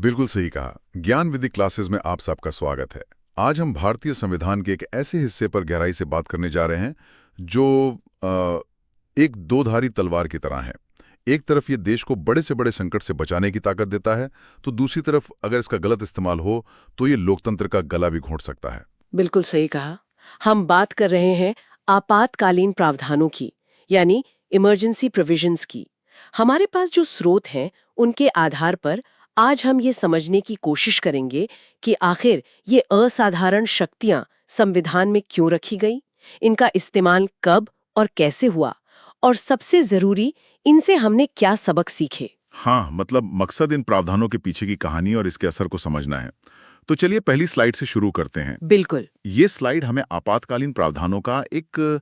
बिल्कुल सही कहा। ज्ञान विधि क्लासेस में आप सबका स्वागत है। आज हम भारतीय संविधान के एक ऐसे हिस्से पर गहराई से बात करने जा रहे हैं जो एक दो-धारी तलवार की तरह है। एक तरफ ये देश को बड़े से बड़े संकट से बचाने की ताकत देता है, तो दूसरी तरफ अगर इसका गलत इस्तेमाल हो तो ये लोकतंत्र का गला भी घोंट सकता है। बिल्कुल सही कहा। हम बात कर रहे हैं आपातकालीन प्रावधानों की, यानी इमरजेंसी प्रोविजंस की। हमारे पास जो स्रोत हैं, उनके आधार पर आज हम ये समझने की कोशिश करेंगे कि आखिर ये असाधारण शक्तियां संविधान में क्यों रखी गई, इनका इस्तेमाल कब और कैसे हुआ, और सबसे जरूरी, इनसे हमने क्या सबक सीखे। हाँ, मतलब मकसद इन प्रावधानों के पीछे की कहानी और इसके असर को समझना है। तो चलिए पहली स्लाइड से शुरू करते हैं। बिल्कुल। ये स्लाइड हमें आपातकालीन प्रावधानों का एक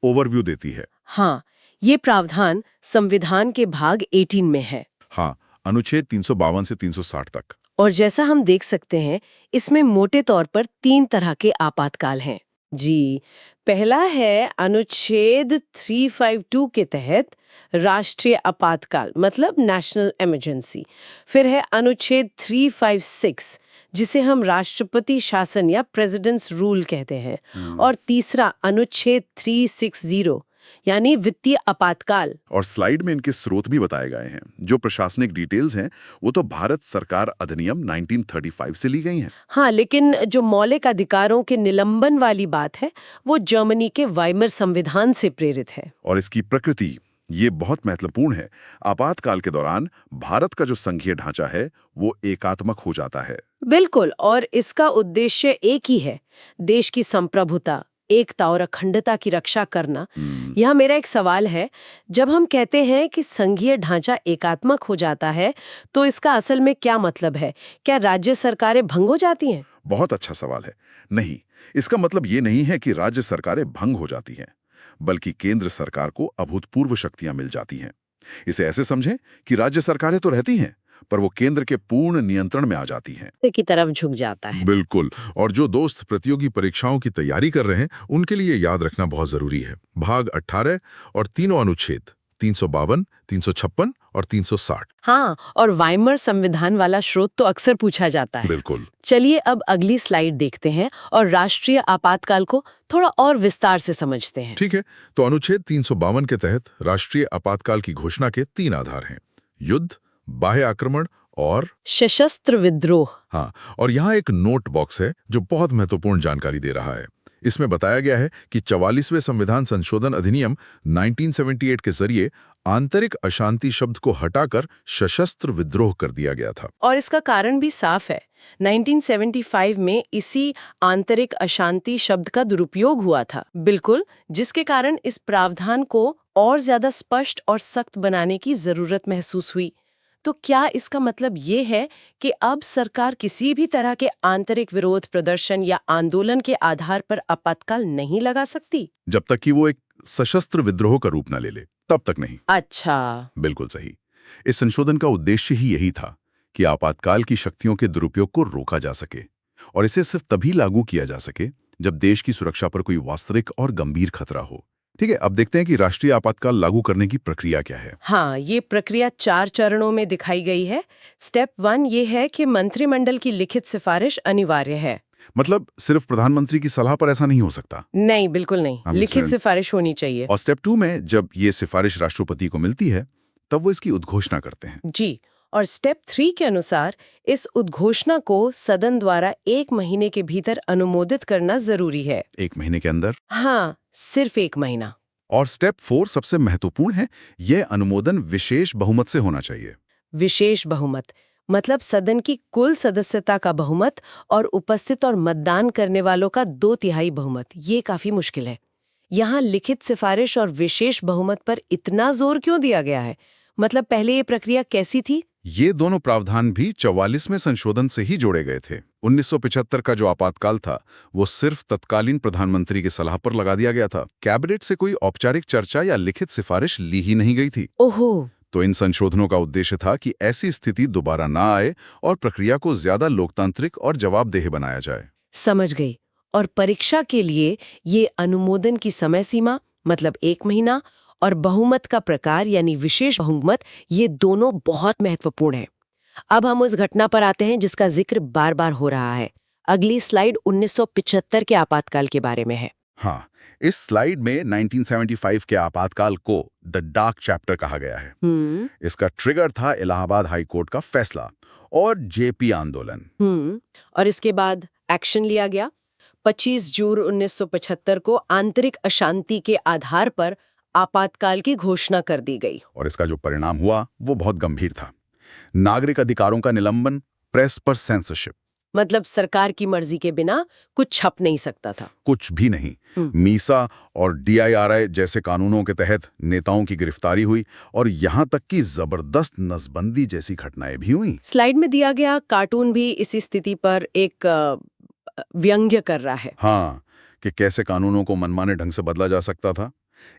ओवरव्यू देती है। हाँ, ये प्रावधान संविधान के भाग 18 में है। हाँ, अनुच्छेद 352 से 360 तक। और जैसा हम देख सकते हैं, इसमें मोटे तौर पर 3 तरह के आपातकाल हैं। जी, पहला है अनुच्छेद 352 के तहत राष्ट्रीय आपातकाल, मतलब नेशनल इमरजेंसी। फिर है अनुच्छेद 356, जिसे हम राष्ट्रपति शासन या प्रेसिडेंट्स रूल कहते हैं। और तीसरा अनुच्छेद 360, यानी वित्तीय आपातकाल। और स्लाइड में इनके स्रोत भी बताए गए हैं। जो प्रशासनिक डिटेल्स हैं वो तो भारत सरकार अधिनियम 1935 से ली गई हैं। हाँ, लेकिन जो मौलिक अधिकारों के निलंबन वाली बात है, वो जर्मनी के वाइमर संविधान से प्रेरित है। और इसकी प्रकृति ये बहुत महत्वपूर्ण है। आपातकाल के दौरान भारत का जो संघीय ढांचा है वो एकात्मक हो जाता है। बिल्कुल, और इसका उद्देश्य एक ही है, देश की संप्रभुता, एकता और अखंडता की रक्षा करना। यह मेरा एक सवाल है, जब हम कहते हैं कि संघीय ढांचा एकात्मक हो जाता है, तो इसका असल में क्या मतलब है? क्या राज्य सरकारें भंग हो जाती हैं? बहुत अच्छा सवाल है। नहीं, इसका मतलब ये नहीं है कि राज्य सरकारें भंग हो जाती हैं, बल्कि केंद्र सरकार को अभूतपूर्व शक्तियां मिल जाती हैं। इसे ऐसे समझें कि राज्य सरकारें तो रहती हैं, पर वो केंद्र के पूर्ण नियंत्रण में आ जाती हैं। की तरफ झुक जाता है। बिल्कुल। और जो दोस्त प्रतियोगी परीक्षाओं की तैयारी कर रहे हैं उनके लिए याद रखना बहुत जरूरी है। भाग 18 और तीनों अनुच्छेद 352, 356 और 360। हाँ, और वाइमर संविधान वाला स्रोत तो अक्सर पूछा जाता है। बिल्कुल। चलिए अब अगली स्लाइड देखते हैं और राष्ट्रीय आपातकाल को थोड़ा और विस्तार से समझते हैं। ठीक है, तो अनुच्छेद 352 के तहत राष्ट्रीय आपातकाल की घोषणा के 3 आधार हैं: युद्ध, बाह्य आक्रमण और सशस्त्र विद्रोह। हाँ, और यहाँ एक नोट बॉक्स है जो बहुत महत्वपूर्ण जानकारी दे रहा है। इसमें बताया गया है कि 44वें संविधान संशोधन अधिनियम 1978 के जरिए आंतरिक अशांति शब्द को हटाकर सशस्त्र विद्रोह कर दिया गया था। और इसका कारण भी साफ है। 1975 में इसी आंतरिक अशांति शब्द का दुरुपयोग हुआ था, बिल्कुल, जिसके कारण इस प्रावधान को और ज्यादा स्पष्ट और सख्त बनाने की जरूरत महसूस हुई। तो क्या इसका मतलब ये है कि अब सरकार किसी भी तरह के आंतरिक विरोध प्रदर्शन या आंदोलन के आधार पर आपातकाल नहीं लगा सकती? जब तक कि वो एक सशस्त्र विद्रोह का रूप न ले ले, तब तक नहीं। अच्छा। बिल्कुल सही। इस संशोधन का उद्देश्य ही यही था कि आपातकाल की शक्तियों के दुरुपयोग को रोका जा सके, और इसे सिर्फ तभी लागू किया जा सके जब देश की सुरक्षा पर कोई वास्तविक और गंभीर खतरा हो। ठीक है, अब देखते हैं कि राष्ट्रीय आपातकाल लागू करने की प्रक्रिया क्या है। हाँ, ये प्रक्रिया 4 चरणों में दिखाई गई है। स्टेप 1 ये है कि मंत्रिमंडल की लिखित सिफारिश अनिवार्य है। मतलब सिर्फ प्रधानमंत्री की सलाह पर ऐसा नहीं हो सकता? नहीं, बिल्कुल नहीं, लिखित सिफारिश होनी चाहिए। और स्टेप 2 में जब ये सिफारिश राष्ट्रपति को मिलती है, तब वो इसकी उद्घोषणा करते हैं। जी, और स्टेप 3 के अनुसार इस उद्घोषणा को सदन द्वारा 1 महीने के भीतर अनुमोदित करना जरूरी है। 1 महीने के अंदर? हाँ, सिर्फ 1 महीना। और स्टेप 4 सबसे महत्वपूर्ण है, यह अनुमोदन विशेष बहुमत से होना चाहिए। विशेष बहुमत मतलब सदन की कुल सदस्यता का बहुमत और उपस्थित और मतदान करने वालों का 2/3 बहुमत। ये काफी मुश्किल है। यहाँ लिखित सिफारिश और विशेष बहुमत पर इतना जोर क्यों दिया गया है? मतलब पहले ये प्रक्रिया कैसी थी? ये दोनों प्रावधान भी 44वें संशोधन से ही जोड़े गए थे। 1975 का जो आपातकाल था वो सिर्फ तत्कालीन प्रधानमंत्री की सलाह पर लगा दिया गया था। कैबिनेट से कोई औपचारिक चर्चा या लिखित सिफारिश ली ही नहीं गई थी। ओहो। तो इन संशोधनों का उद्देश्य था कि ऐसी स्थिति दोबारा ना आए और प्रक्रिया को ज्यादा लोकतांत्रिक और जवाबदेह बनाया जाए। समझ गई। और परीक्षा के लिए ये अनुमोदन की समय सीमा मतलब 1 महीना और बहुमत का प्रकार यानी विशेष बहुमत, ये दोनों बहुत महत्वपूर्ण है। अब हम उस घटना पर आते हैं जिसका जिक्र बार बार हो रहा है। अगली स्लाइड 1975 के आपातकाल के बारे में है। हाँ, इस स्लाइड में 1975 के आपातकाल को द डार्क चैप्टर कहा गया है। इसका ट्रिगर था इलाहाबाद हाई कोर्ट का फैसला और जेपी आंदोलन। और इसके बाद एक्शन लिया गया। 25 जून 1975 को आंतरिक अशांति के आधार पर आपातकाल की घोषणा कर दी गई। और इसका जो परिणाम हुआ वो बहुत गंभीर था। नागरिक अधिकारों का निलंबन, प्रेस पर सेंसरशिप। मतलब सरकार की मर्जी के बिना कुछ छप नहीं सकता था। कुछ भी नहीं। मीसा और डीआईआरआई जैसे कानूनों के तहत नेताओं की गिरफ्तारी हुई और यहाँ तक कि जबरदस्त नसबंदी जैसी घटनाएं भी हुई। स्लाइड में दिया गया कार्टून भी इसी स्थिति पर एक व्यंग्य कर रहा है। हाँ, कि कैसे कानूनों को मनमाने ढंग से बदला जा सकता था।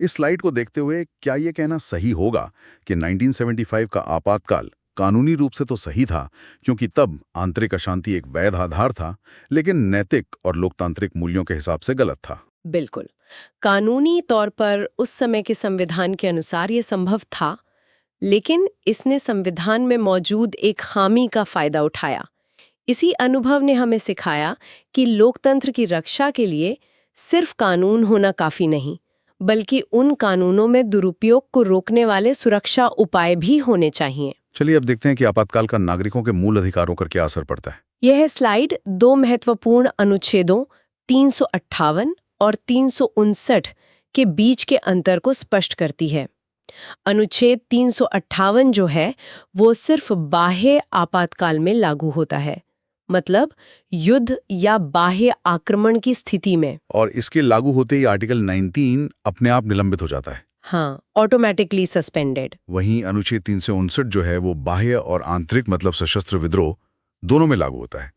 इस स्लाइड को देखते हुए क्या ये कहना सही होगा कि 1975 का आपातकाल कानूनी रूप से तो सही था, क्योंकि तब आंतरिक अशांति एक वैध आधार था, लेकिन नैतिक और लोकतांत्रिक मूल्यों के हिसाब से गलत था। बिल्कुल। कानूनी तौर पर उस समय के संविधान के अनुसार ये संभव था, लेकिन इसने संविधान में मौजूद एक खामी का फायदा उठाया। इसी अनुभव ने हमें सिखाया कि लोकतंत्र की रक्षा के लिए सिर्फ कानून होना काफी नहीं, बल्कि उन कानूनों में दुरुपयोग को रोकने वाले सुरक्षा उपाय भी होने चाहिए। चलिए अब देखते हैं कि आपातकाल का नागरिकों के मूल अधिकारों पर क्या असर पड़ता है। यह स्लाइड दो महत्वपूर्ण अनुच्छेदों 358 और 359 के बीच के अंतर को स्पष्ट करती है। अनुच्छेद 358 जो है वो सिर्फ बाह्य आपातकाल में लागू होता है, मतलब युद्ध या बाह्य आक्रमण की स्थिति में। और इसके लागू होते ही आर्टिकल 19 अपने आप निलंबित हो जाता है। हाँ, ऑटोमेटिकली सस्पेंडेड। वहीं अनुच्छेद 359 जो है वो बाह्य और आंतरिक मतलब सशस्त्र विद्रोह दोनों में लागू होता है।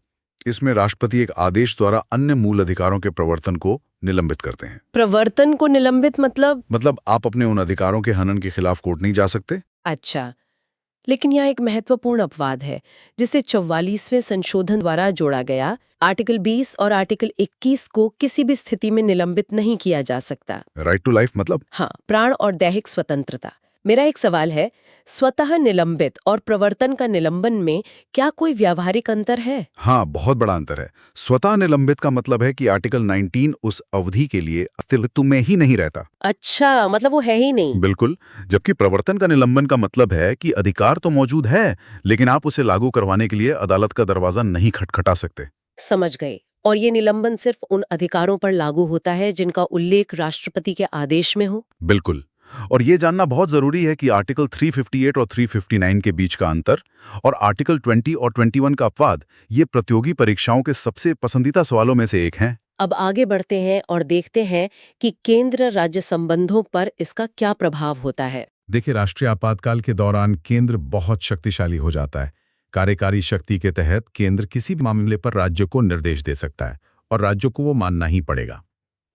इसमें राष्ट्रपति एक आदेश द्वारा अन्य मूल अधिकारों के प्रवर्तन को निलंबित करते हैं। प्रवर्तन को निलंबित मतलब आप अपने उन अधिकारों के हनन के खिलाफ कोर्ट नहीं जा सकते। अच्छा, लेकिन यहाँ एक महत्वपूर्ण अपवाद है जिसे 44वें संशोधन द्वारा जोड़ा गया। आर्टिकल 20 और आर्टिकल 21 को किसी भी स्थिति में निलंबित नहीं किया जा सकता। राइट टू लाइफ मतलब? हाँ, प्राण और दैहिक स्वतंत्रता। मेरा एक सवाल है, स्वतः निलंबित और प्रवर्तन का निलंबन में क्या कोई व्यावहारिक अंतर है? हाँ, बहुत बड़ा अंतर है। स्वतः निलंबित का मतलब है कि आर्टिकल 19 उस अवधि के लिए अस्तित्व में ही नहीं रहता। अच्छा, मतलब वो है ही नहीं। बिल्कुल। जबकि प्रवर्तन का निलंबन का मतलब है कि अधिकार तो मौजूद है, लेकिन आप उसे लागू करवाने के लिए अदालत का दरवाजा नहीं खटखटा सकते। समझ गए। और ये निलंबन सिर्फ उन अधिकारों पर लागू होता है जिनका उल्लेख राष्ट्रपति के आदेश में हो? बिल्कुल। और ये जानना बहुत जरूरी है कि आर्टिकल 358 और 359 के बीच का अंतर और आर्टिकल 20 और 21 का अपवाद ये प्रतियोगी परीक्षाओं के सबसे पसंदीदा सवालों में से एक हैं। अब आगे बढ़ते हैं और देखते हैं कि केंद्र राज्य संबंधों पर इसका क्या प्रभाव होता है। देखिए, राष्ट्रीय आपातकाल के दौरान केंद्र बहुत शक्तिशाली हो जाता है। कार्यकारी शक्ति के तहत केंद्र किसी भी मामले पर राज्य को निर्देश दे सकता है और राज्य को वो मानना ही पड़ेगा।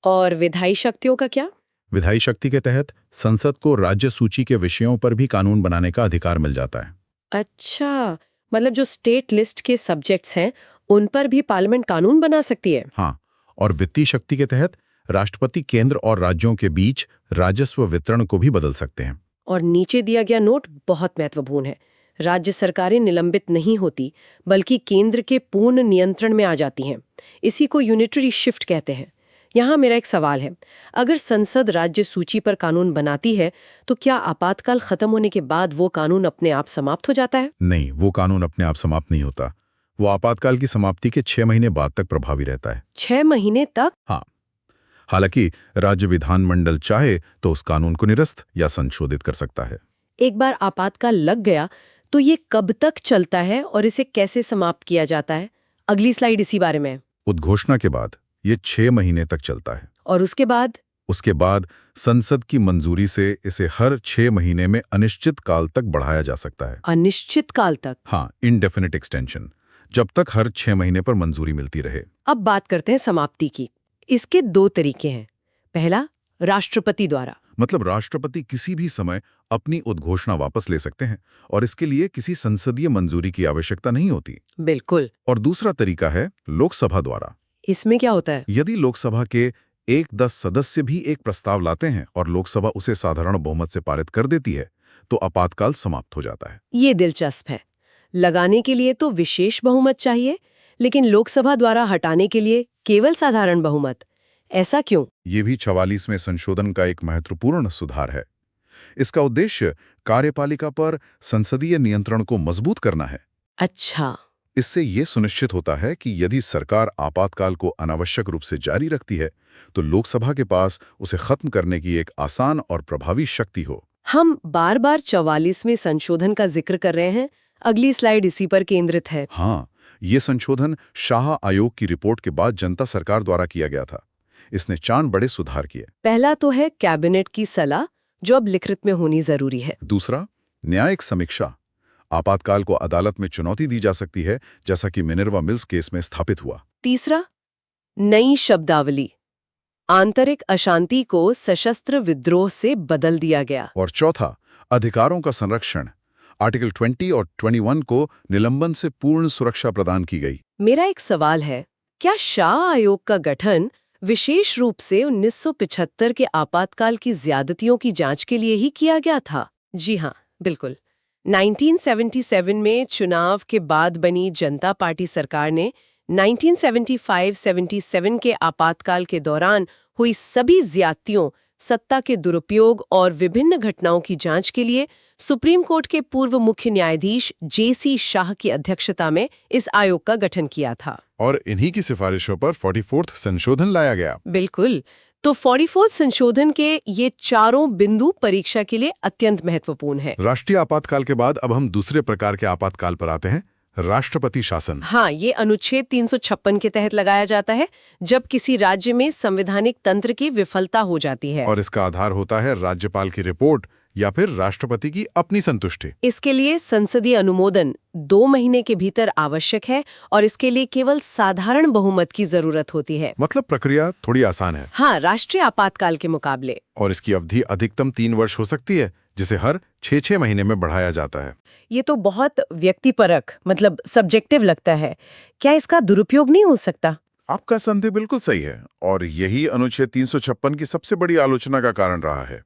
और विधायी शक्तियों का क्या? विधायी शक्ति के तहत संसद को राज्य सूची के विषयों पर भी कानून बनाने का अधिकार मिल जाता है। अच्छा, मतलब जो स्टेट लिस्ट के सब्जेक्ट्स हैं उन पर भी पार्लियामेंट कानून बना सकती है। हाँ, और वित्तीय शक्ति के तहत राष्ट्रपति केंद्र और राज्यों के बीच राजस्व वितरण को भी बदल सकते हैं। और नीचे दिया गया नोट बहुत महत्वपूर्ण है। राज्य सरकारें निलंबित नहीं होती, बल्कि केंद्र के पूर्ण नियंत्रण में आ जाती हैं। इसी को यूनिटरी शिफ्ट कहते हैं। यहाँ मेरा एक सवाल है, अगर संसद राज्य सूची पर कानून बनाती है तो क्या आपातकाल खत्म होने के बाद वो कानून अपने आप समाप्त हो जाता है? नहीं, वो कानून अपने आप समाप्त नहीं होता। वो आपातकाल की समाप्ति के 6 महीने बाद तक प्रभावी रहता है। 6 महीने तक? हाँ, हालांकि राज्य विधानमंडल चाहे तो उस कानून को निरस्त या संशोधित कर सकता है। एक बार आपातकाल लग गया तो ये कब तक चलता है और इसे कैसे समाप्त किया जाता है? अगली स्लाइड इसी बारे में। उद्घोषणा के बाद ये 6 महीने तक चलता है। और उसके बाद? उसके बाद संसद की मंजूरी से इसे हर 6 महीने में अनिश्चित काल तक बढ़ाया जा सकता है। अनिश्चित काल तक? हाँ, इंडेफिनिट एक्सटेंशन, जब तक हर 6 महीने पर मंजूरी मिलती रहे। अब बात करते हैं समाप्ति की। इसके 2 तरीके हैं। पहला, राष्ट्रपति द्वारा, मतलब राष्ट्रपति किसी भी समय अपनी उद्घोषणा वापस ले सकते हैं और इसके लिए किसी संसदीय मंजूरी की आवश्यकता नहीं होती। बिल्कुल। और दूसरा तरीका है लोकसभा द्वारा। इसमें क्या होता है? यदि लोकसभा के 1/10 सदस्य भी एक प्रस्ताव लाते हैं और लोकसभा उसे साधारण बहुमत से पारित कर देती है तो आपातकाल समाप्त हो जाता है। ये दिलचस्प है। लगाने के लिए तो विशेष बहुमत चाहिए, लेकिन लोकसभा द्वारा हटाने के लिए केवल साधारण बहुमत। ऐसा क्यों? ये भी 44वें संशोधन का एक महत्वपूर्ण सुधार है। इसका उद्देश्य कार्यपालिका पर संसदीय नियंत्रण को मजबूत करना है। अच्छा। इससे ये सुनिश्चित होता है कि यदि सरकार आपातकाल को अनावश्यक रूप से जारी रखती है, तो लोकसभा के पास उसे खत्म करने की एक आसान और प्रभावी शक्ति हो। हम बार बार 44वें संशोधन का जिक्र कर रहे हैं। अगली स्लाइड इसी पर केंद्रित है। हाँ, ये संशोधन शाह आयोग की रिपोर्ट के बाद जनता सरकार द्वारा किया गया था। इसने 4 बड़े सुधार किए। पहला तो है कैबिनेट की सलाह, जो अब लिखित में होनी जरूरी है। दूसरा, न्यायिक समीक्षा। आपातकाल को अदालत में चुनौती दी जा सकती है, जैसा कि मिनर्वा मिल्स केस में स्थापित हुआ। तीसरा, नई शब्दावली। आंतरिक अशांति को सशस्त्र विद्रोह से बदल दिया गया। और चौथा, अधिकारों का संरक्षण। आर्टिकल 20 और 21 को निलंबन से पूर्ण सुरक्षा प्रदान की गई। मेरा एक सवाल है, क्या शाह आयोग का गठन विशेष रूप से 1975 के आपातकाल की ज्यादतियों की जांच के लिए ही किया गया था? जी हाँ, बिल्कुल। 1977 में चुनाव के बाद बनी जनता पार्टी सरकार ने 1975-77 के आपातकाल के दौरान हुई सभी ज्यादतियों, सत्ता के दुरुपयोग और विभिन्न घटनाओं की जांच के लिए सुप्रीम कोर्ट के पूर्व मुख्य न्यायाधीश जे.सी. शाह की अध्यक्षता में इस आयोग का गठन किया था। और इन्हीं की सिफारिशों पर 44वां संशोधन लाया गया। बिल्कुल। तो 44वां संशोधन के ये चारों बिंदु परीक्षा के लिए अत्यंत महत्वपूर्ण है। राष्ट्रीय आपातकाल के बाद अब हम दूसरे प्रकार के आपातकाल पर आते हैं, राष्ट्रपति शासन। हाँ, ये अनुच्छेद 356 के तहत लगाया जाता है, जब किसी राज्य में संवैधानिक तंत्र की विफलता हो जाती है। और इसका आधार होता है राज्यपाल की रिपोर्ट या फिर राष्ट्रपति की अपनी संतुष्टि। इसके लिए संसदीय अनुमोदन 2 महीने के भीतर आवश्यक है और इसके लिए केवल साधारण बहुमत की जरूरत होती है। मतलब प्रक्रिया थोड़ी आसान है। हाँ, राष्ट्रीय आपातकाल के मुकाबले। और इसकी अवधि अधिकतम 3 वर्ष हो सकती है, जिसे हर 6-6 महीने में बढ़ाया जाता है। ये तो बहुत व्यक्तिपरक, मतलब सब्जेक्टिव लगता है। क्या इसका दुरुपयोग नहीं हो सकता? आपका संदेह बिल्कुल सही है, और यही अनुच्छेद 356 की सबसे बड़ी आलोचना का कारण रहा है।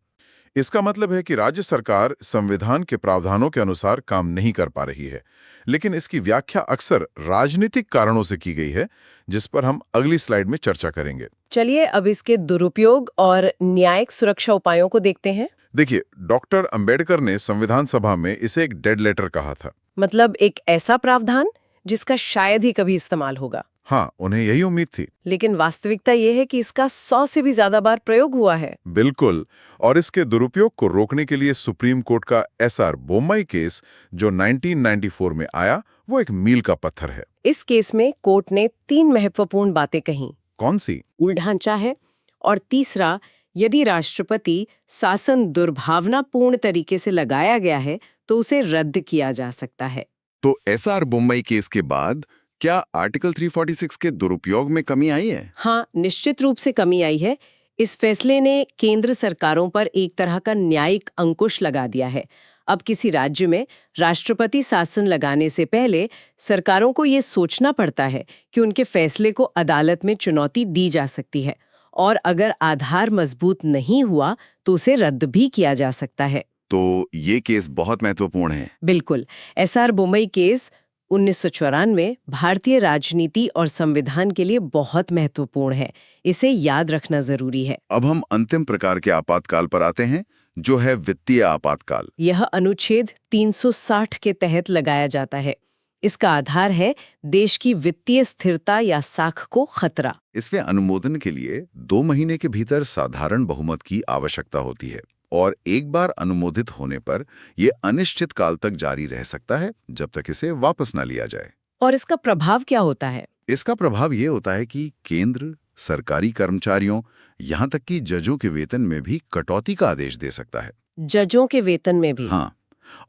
इसका मतलब है कि राज्य सरकार संविधान के प्रावधानों के अनुसार काम नहीं कर पा रही है, लेकिन इसकी व्याख्या अक्सर राजनीतिक कारणों से की गई है, जिस पर हम अगली स्लाइड में चर्चा करेंगे। चलिए अब इसके दुरुपयोग और न्यायिक सुरक्षा उपायों को देखते हैं। देखिए, डॉक्टर अंबेडकर ने संविधान सभा में इसे एक डेड लेटर कहा था। मतलब एक ऐसा प्रावधान जिसका शायद ही कभी इस्तेमाल होगा। हाँ, उन्हें यही उम्मीद थी। लेकिन वास्तविकता ये है कि इसका 100 से भी ज्यादा बार प्रयोग हुआ है। बिल्कुल। और इसके दुरुपयोग को रोकने के लिए सुप्रीम कोर्ट का एसआर बोम्मई केस, जो 1994 में आया, वो एक मील का पत्थर है। इस केस में कोर्ट ने 3 महत्वपूर्ण बातें कहीं। कौन सी? मूल ढांचा है, और तीसरा, यदि राष्ट्रपति शासन दुर्भावनापूर्ण तरीके से लगाया गया है तो उसे रद्द किया जा सकता है। तो एसआर बोम्मई केस के बाद क्या आर्टिकल 346 के दुरुपयोग में कमी आई है? हाँ, निश्चित रूप से कमी आई है। इस फैसले ने केंद्र सरकारों पर एक तरह का न्यायिक अंकुश लगा दिया है। अब किसी राज्य में राष्ट्रपति शासन लगाने से पहले सरकारों को ये सोचना पड़ता है कि उनके फैसले को अदालत में चुनौती दी जा सकती है, और अगर आधार मजबूत नहीं हुआ तो उसे रद्द भी किया जा सकता है। तो ये केस बहुत महत्वपूर्ण है। बिल्कुल। एसआर बोम्मई केस 1994 भारतीय राजनीति और संविधान के लिए बहुत महत्वपूर्ण है। इसे याद रखना जरूरी है। अब हम अंतिम प्रकार के आपातकाल पर आते हैं, जो है वित्तीय आपातकाल। यह अनुच्छेद 360 के तहत लगाया जाता है। इसका आधार है देश की वित्तीय स्थिरता या साख को खतरा। इसमें अनुमोदन के लिए 2 महीने के भीतर साधारण बहुमत की आवश्यकता होती है, और एक बार अनुमोदित होने पर यह अनिश्चित काल तक जारी रह सकता है, जब तक इसे वापस न लिया जाए। और इसका प्रभाव क्या होता है? इसका प्रभाव ये होता है कि केंद्र सरकारी कर्मचारियों, यहाँ तक कि जजों के वेतन में भी कटौती का आदेश दे सकता है। जजों के वेतन में भी? हाँ,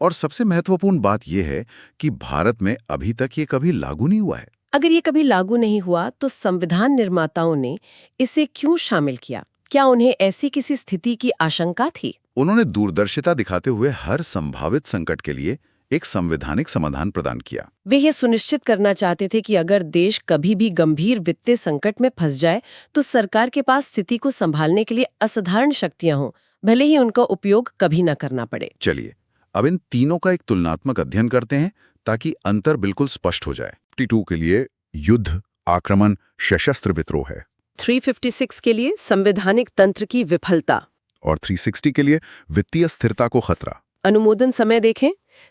और सबसे महत्वपूर्ण बात यह है कि भारत में अभी तक ये कभी लागू नहीं हुआ है। अगर ये कभी लागू नहीं हुआ तो संविधान निर्माताओं ने इसे क्यों शामिल किया? क्या उन्हें ऐसी किसी स्थिति की आशंका थी? उन्होंने दूरदर्शिता दिखाते हुए हर संभावित संकट के लिए एक संवैधानिक समाधान प्रदान किया। वे ये सुनिश्चित करना चाहते थे कि अगर देश कभी भी गंभीर वित्तीय संकट में फंस जाए तो सरकार के पास स्थिति को संभालने के लिए असाधारण शक्तियां हों, भले ही उनका उपयोग कभी न करना पड़े। चलिए अब इन तीनों का एक तुलनात्मक अध्ययन करते हैं, ताकि अंतर बिल्कुल स्पष्ट हो जाए। 52 के लिए युद्ध, आक्रमण, सशस्त्र विद्रोह है 356 के लिए संवैधानिक तंत्र की विफलता। और 360 के लिए वित्तीय स्थिरता को खतरा। अनुमोदन समय देखें,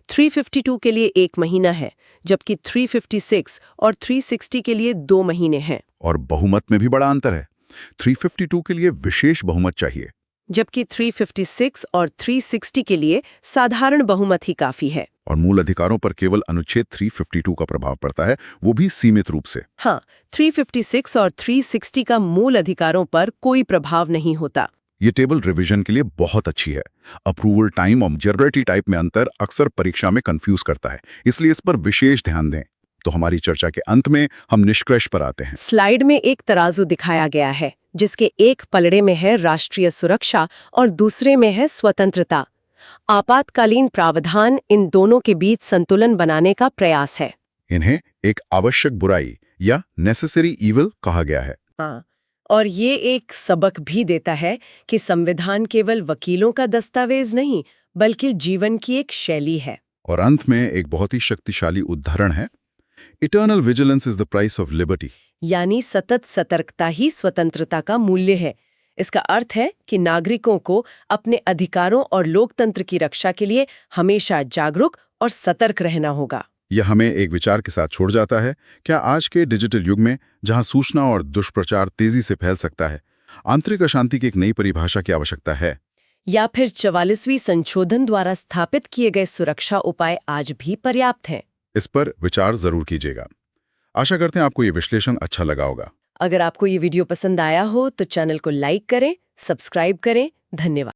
352 के लिए 1 महीना है, जबकि 356 और 360 के लिए 2 महीने हैं। और बहुमत में भी बड़ा अंतर है। 352 के लिए विशेष बहुमत चाहिए, जबकि 356 और 360 के लिए साधारण बहुमत ही काफी है। और मूल अधिकारों पर केवल अनुच्छेद 352 का प्रभाव पड़ता है, वो भी सीमित रूप से। हाँ, 356 और 360 का मूल अधिकारों पर कोई प्रभाव नहीं होता। ये टेबल रिवीजन के लिए बहुत अच्छी है। अप्रूवल टाइम और मेजॉरिटी टाइप में अंतर अक्सर परीक्षा में कंफ्यूज करता है, इसलिए इस पर विशेष ध्यान दें। तो हमारी चर्चा के अंत में हम निष्कर्ष पर आते हैं। स्लाइड में एक तराजू दिखाया गया है, जिसके एक पलड़े में है राष्ट्रीय सुरक्षा और दूसरे में है स्वतंत्रता। आपातकालीन प्रावधान इन दोनों के बीच संतुलन बनाने का प्रयास है। इन्हें एक आवश्यक बुराई या नेसेसरी ईविल कहा गया है। हाँ, और ये एक सबक भी देता है कि संविधान केवल वकीलों का दस्तावेज नहीं, बल्कि जीवन की एक शैली है। और अंत में एक बहुत ही शक्तिशाली उदाहरण है, eternal vigilance is the price of liberty. यानी सतत सतर्कता ही स्वतंत्रता का मूल्य है। इसका अर्थ है कि नागरिकों को अपने अधिकारों और लोकतंत्र की रक्षा के लिए हमेशा जागरूक और सतर्क रहना होगा। यह हमें एक विचार के साथ छोड़ जाता है, क्या आज के डिजिटल युग में जहां सूचना और दुष्प्रचार तेजी से फैल सकता है, आंतरिक अशांति की एक नई परिभाषा की आवश्यकता है? या फिर 44वीं संशोधन द्वारा स्थापित किए गए सुरक्षा उपाय आज भी पर्याप्त हैं? इस पर विचार जरूर कीजिएगा। आशा करते हैं आपको ये विश्लेषण अच्छा लगा होगा। अगर आपको ये वीडियो पसंद आया हो तो चैनल को लाइक करें, सब्सक्राइब करें। धन्यवाद।